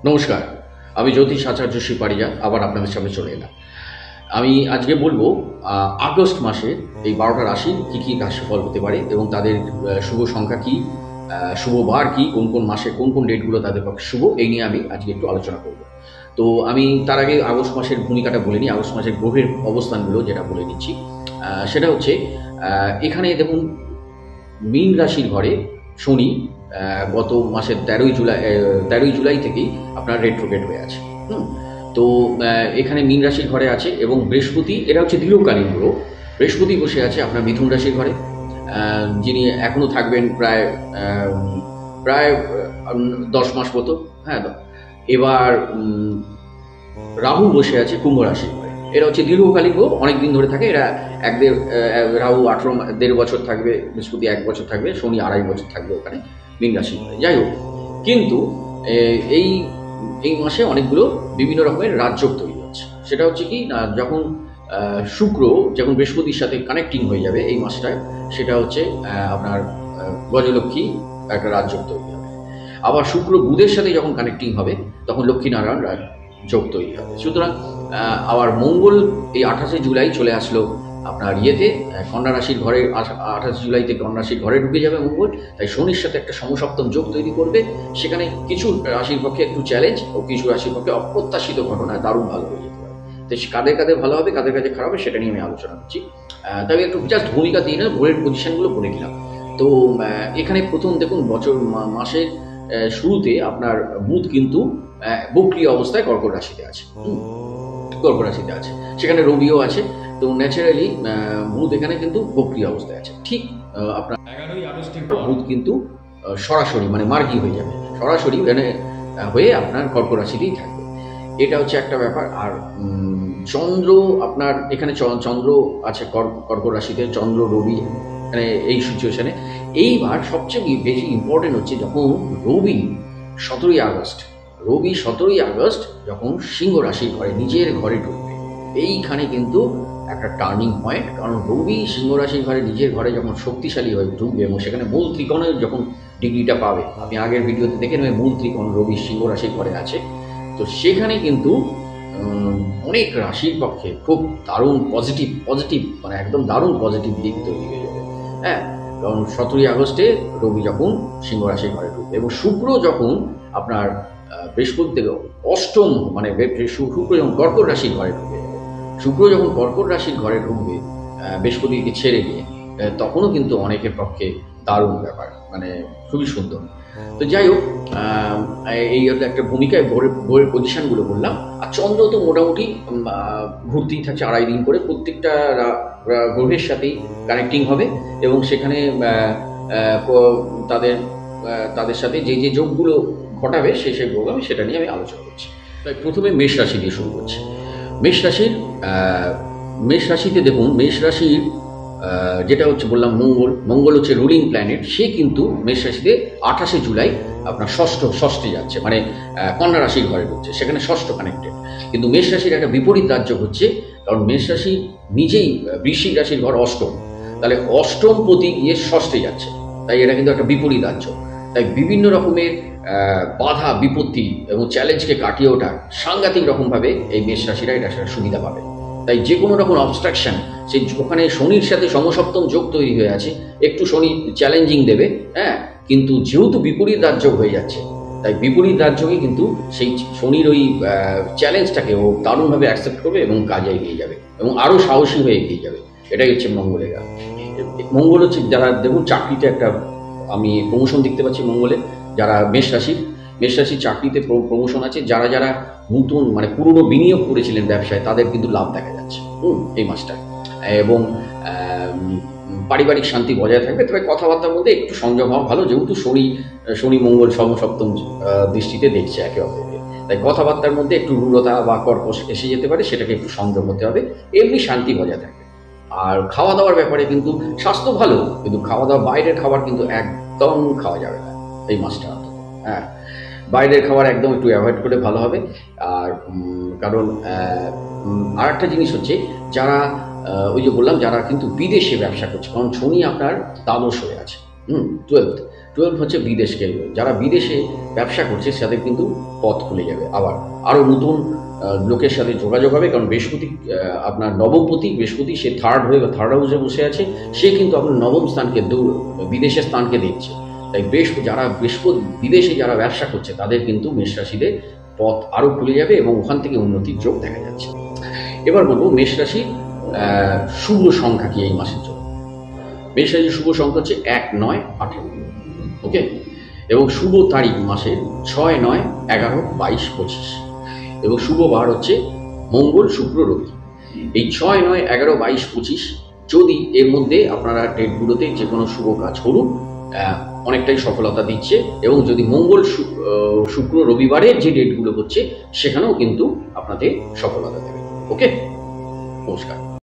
নমস্কার, আমি জ্যোতিষ আচার্য শিপারিয়া আবার আপনাদের সামনে চলে এলাম। আমি আজকে বলবো আগস্ট মাসে এই ১২টা রাশির কী কী রাশিফল হতে পারে এবং তাদের শুভ সংখ্যা কী, শুভ বার কী, কোন কোন মাসে কোন কোন ডেটগুলো তাদের পক্ষে শুভ, এই নিয়ে আমি আজকে একটু আলোচনা করব। তো আমি তার আগে আগস্ট মাসের ভূমিকাটা বলে নিই, আগস্ট মাসের গ্রহের অবস্থানগুলো যেটা বলে নিচ্ছি। সেটা হচ্ছে এখানে দেখুন, মীন রাশির ঘরে শনি গত মাসের ১৩ই জুলাই থেকেই আপনার রেট্রোগেট হয়ে আছে। তো এখানে মীন রাশির ঘরে আছে এবং বৃহস্পতি, এরা হচ্ছে দীর্ঘকালীন গ্রহ। বৃহস্পতি বসে আছে আপনার মিথুন রাশির ঘরে, যিনি এখনও থাকবেন প্রায় প্রায় ১০ মাস মতো। হ্যাঁ, এবার রাহু বসে আছে কুম্ভ রাশির ঘরে। এরা হচ্ছে দীর্ঘকালীন গ্রহ, অনেক দিন ধরে থাকে। এরা রাহু ১.৫ বছর থাকবে, বৃহস্পতি ১ বছর থাকবে, শনি ২.৫ বছর থাকবে ওখানে মীন রাশি ঘরে। যাই হোক, কিন্তু এই এই মাসে অনেকগুলো বিভিন্ন রকমের রাজযোগ তৈরি হচ্ছে। সেটা হচ্ছে কি না, যখন শুক্র যখন বৃহস্পতির সাথে কানেক্টিং হয়ে যাবে এই মাসটায়, সেটা হচ্ছে আপনার গজলক্ষ্মী একটা রাজযোগ তৈরি হবে। আবার শুক্র বুধের সাথে যখন কানেক্টিং হবে তখন লক্ষ্মীনারায়ণ যোগ তৈরি হবে। সুতরাং আবার মঙ্গল এই ২৮শে জুলাই চলে আসলো আপনার কন্যা রাশির ঘরে। ২৮ জুলাইতে কন্যা রাশির ঘরে ঢুকে যাবে মঙ্গল, তাই শনির সাথে একটা সমসপ্তম যোগ তৈরি করবে। সেখানে কিছু রাশির পক্ষে একটু চ্যালেঞ্জ ও কিছু রাশির পক্ষে অপ্রত্যাশিত ঘটনা দারুণ ভালো হয়ে যেতে পারে। তো কাদের কাদের ভালো হবে, কাদের কাছে খারাপ হবে, সেটা নিয়ে আমি আলোচনা করছি। তবে একটু জাস্ট ভূমিকা দিয়ে না, ঘোরের পজিশনগুলো বলে দিলাম। তো এখানে প্রথম দেখুন, মাসের শুরুতে আপনার বুধ কিন্তু বক্রিয় অবস্থায় কর্কট রাশিতে আছে। কর্কট রাশিতে আছে, সেখানে রবিও আছে। তো ন্যাচারালি বুধ এখানে কিন্তু বক্রিয় অবস্থায় আছে। ঠিক আপনার ১১ই আগস্টের পর বুধ কিন্তু সরাসরি মানে মার্গী হয়ে যাবে, সরাসরি হয়ে আপনার কর্কট রাশিতেই থাকবে। এটা হচ্ছে একটা ব্যাপার। আর চন্দ্র আপনার এখানে চন্দ্র আছে কর্কট রাশিতে, চন্দ্র রবি মানে এই সিচুয়েশনে। এইবার সবচেয়ে বেশি ইম্পর্টেন্ট হচ্ছে যখন রবি ১৭ই আগস্ট যখন সিংহ রাশির ঘরে নিজের ঘরে ঢুকবে, এইখানে কিন্তু একটা টার্নিং পয়েন্ট। কারণ রবি সিংহ রাশির ঘরে নিজের ঘরে যখন শক্তিশালী হয়ে ঢুকবে এবং সেখানে মূল ত্রিকোণের যখন ডিগ্রিটা পাবে, আপনি আগের ভিডিওতে দেখে নেবেন মূল ত্রিকোণ রবি সিংহ রাশির ঘরে আছে। তো সেখানে কিন্তু অনেক রাশির পক্ষে খুব দারুণ পজিটিভ মানে একদম দারুণ পজিটিভ দিক তৈরি হয়ে যাবে। হ্যাঁ, কারণ ১৭ই আগস্টে রবি যখন সিংহ রাশির ঘরে ঢুকবে এবং শুক্র যখন আপনার বৃহস্পতি থেকে অষ্টম মানে শুক্র যখন কর্কট রাশির ঘরে ঢুকবে, শুক্র যখন কর্কট রাশির ঘরে ঢুকবে বৃহস্পতিকে ছেড়ে দিয়ে, তখনও কিন্তু অনেকের পক্ষে দারুণ ব্যাপার, মানে খুবই সুন্দর। তো যাই হোক, এই একটা ভূমিকায় ভোরের পজিশনগুলো বললাম। আর চন্দ্র তো মোটামুটি ঘুরতেই থাকছে ২.৫ দিন করে, প্রত্যেকটা গ্রহের সাথেই কানেক্টিং হবে এবং সেখানে তাদের সাথে যে যোগগুলো ঘটাবে সেই গ্রহ, আমি সেটা নিয়ে আমি আলোচনা করছি। তাই প্রথমে মেষ রাশি দিয়ে শুরু করছি। মেষ রাশিতে দেখুন, মেষ রাশির যেটা হচ্ছে বললাম মঙ্গল হচ্ছে রুলিং প্ল্যানেট। সে কিন্তু মেষ রাশিতে ২৮শে জুলাই আপনার ষষ্ঠে যাচ্ছে, মানে কন্যা রাশির ঘরে ঢুকছে, সেখানে ষষ্ঠ কানেক্টেড। কিন্তু মেষ রাশির একটা বিপরীত রাজ্য হচ্ছে, কারণ মেষ রাশি নিজেই বৃশ্চিক রাশির ঘর অষ্টম, তাহলে অষ্টম পতি গিয়ে ষষ্ঠে যাচ্ছে, তাই এটা কিন্তু একটা বিপরীত রাজ্য। তাই বিভিন্ন রকমের বাধা বিপত্তি এবং চ্যালেঞ্জকে কাটিয়ে ওঠা সাংঘাতিক রকমভাবে এই মেষ রাশিরা এটা সুবিধা পাবে। তাই যে কোনো রকম অবস্ট্রাকশন, সেই ওখানে শনির সাথে সমসপ্তম যোগ তৈরি হয়ে আছে, একটু শনি চ্যালেঞ্জিং দেবে। হ্যাঁ, কিন্তু যেহেতু বিপরীত রাজ্য হয়ে যাচ্ছে, তাই বিপরীত রাজ্যকে কিন্তু সেই শনির ওই চ্যালেঞ্জটাকে ও দারুণভাবে অ্যাকসেপ্ট করবে এবং কাজে এগিয়ে যাবে এবং আরও সাহসী হয়ে এগিয়ে যাবে। এটাই হচ্ছে মঙ্গলের। মঙ্গল হচ্ছে, যারা দেখুন চাকরিতে একটা আমি প্রমোশন দেখতে পাচ্ছি মঙ্গলে, যারা মেষ রাশির চাকরিতে প্রমোশন আছে, যারা নতুন মানে পুরনো বিনিয়োগ করেছিলেন ব্যবসায়, তাদের কিন্তু লাভ দেখা যাচ্ছে এই মাসটায়। এবং পারিবারিক শান্তি বজায় থাকবে। তবে কথাবার্তার মধ্যে একটু সংযম হওয়া ভালো, যেহেতু শনি মঙ্গল সমসপ্তম দৃষ্টিতে দেখছে একে অপরকে, তাই কথাবার্তার মধ্যে একটু রূঢ়তা বা কর্কশ এসে যেতে পারে, সেটাকে একটু সংযম হতে হবে। এমনি শান্তি বজায় থাকবে। আর খাওয়া দাওয়ার ব্যাপারে কিন্তু স্বাস্থ্য ভালো, কিন্তু খাওয়া দাওয়া বাইরের খাবার কিন্তু একদম খাওয়া যাবে না এই মাসটা। হ্যাঁ, বাইরের খাবার একদম একটু অ্যাভয়েড করে ভালো হবে। আর কারণ আর একটা জিনিস হচ্ছে, যারা ওই যে বললাম যারা কিন্তু বিদেশে ব্যবসা করছে, কারণ শনি আপনার দ্বাদশ হয়ে আছে, 12th। টুয়েলভ হচ্ছে বিদেশকে, যারা বিদেশে ব্যবসা করছে তাদের কিন্তু পথ খুলে যাবে, আবার আরও নতুন লোকের সাথে যোগাযোগ হবে, কারণ বৃহস্পতি আপনার নবমপতি বৃহস্পতি, সে থার্ড হাউসে বসে আছে, সে কিন্তু আপনার নবম স্থানকে বিদেশের স্থানকে দিচ্ছে। তাই যারা বিদেশে যারা ব্যবসা করছে তাদের কিন্তু মেষ রাশিতে পথ আরও খুলে যাবে এবং ওখান থেকে উন্নতির যোগ দেখা যাচ্ছে। এবার বলবো মেষ রাশির শুভ সংখ্যা কি এই মাসের জন্য। মেষ রাশির শুভ সংখ্যা হচ্ছে 1, 9, 18, ওকে। এবং শুভ তারিখ মাসের 6, 9, 11, 22, 25 এবং শুভ বার হচ্ছে মঙ্গল, শুক্র, রবি। এই 6, 9, 11, 22, 25 যদি এর মধ্যে আপনারা ডেটগুলোতে যে কোনো শুভ কাজ করুন, অনেকটাই সফলতা দিচ্ছে। এবং যদি মঙ্গল, শুক্র, রবিবারের যে ডেটগুলো হচ্ছে সেখানেও কিন্তু আপনাদের সফলতা দেবে। ওকে, নমস্কার।